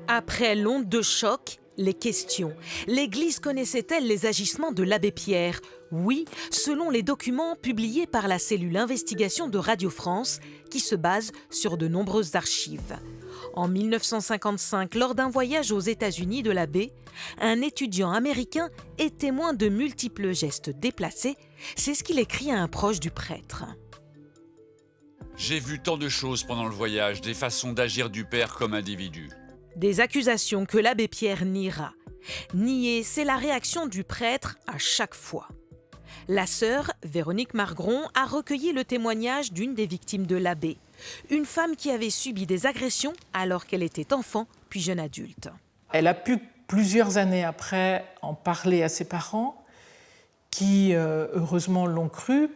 Après l'onde de choc, les questions. L'Église connaissait-elle les agissements de l'abbé Pierre? Oui, selon les documents publiés par la cellule Investigation de Radio France, qui se base sur de nombreuses archives. En 1955, lors d'un voyage aux États-Unis de l'abbé, un étudiant américain est témoin de multiples gestes déplacés. C'est ce qu'il écrit à un proche du prêtre. J'ai vu tant de choses pendant le voyage, des façons d'agir du père comme individu. Des accusations que l'abbé Pierre niera. Nier, c'est la réaction du prêtre à chaque fois. La sœur, Véronique Margron, a recueilli le témoignage d'une des victimes de l'abbé. Une femme qui avait subi des agressions alors qu'elle était enfant, puis jeune adulte. Elle a pu, plusieurs années après, en parler à ses parents, qui, heureusement, l'ont cru.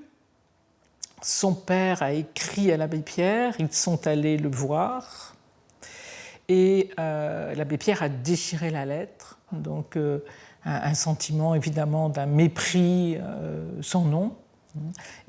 Son père a écrit à l'abbé Pierre, ils sont allés le voir. Et l'abbé Pierre a déchiré la lettre, donc un sentiment évidemment d'un mépris sans nom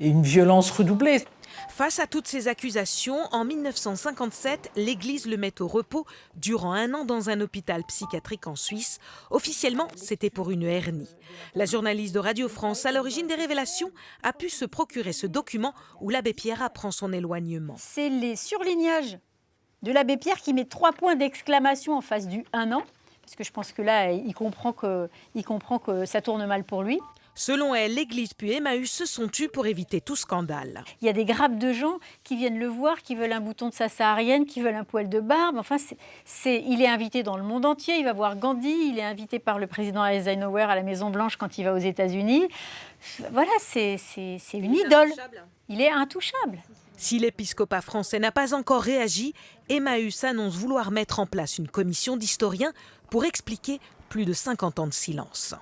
et une violence redoublée. Face à toutes ces accusations, en 1957, l'Église le met au repos durant 1 an dans un hôpital psychiatrique en Suisse. Officiellement, c'était pour une hernie. La journaliste de Radio France, à l'origine des révélations, a pu se procurer ce document où l'abbé Pierre apprend son éloignement. C'est les surlignages de l'abbé Pierre qui met 3 points d'exclamation en face du 1 an, parce que je pense que là, il comprend que ça tourne mal pour lui. Selon elle, l'Église puis Emmaüs se sont tus pour éviter tout scandale. Il y a des grappes de gens qui viennent le voir, qui veulent un bouton de sa saharienne, qui veulent un poil de barbe. Enfin, il est invité dans le monde entier. Il va voir Gandhi. Il est invité par le président Eisenhower à la Maison-Blanche quand il va aux États-Unis. Voilà, c'est une idole. Il est intouchable. Si l'épiscopat français n'a pas encore réagi, Emmaüs annonce vouloir mettre en place une commission d'historiens pour expliquer plus de 50 ans de silence.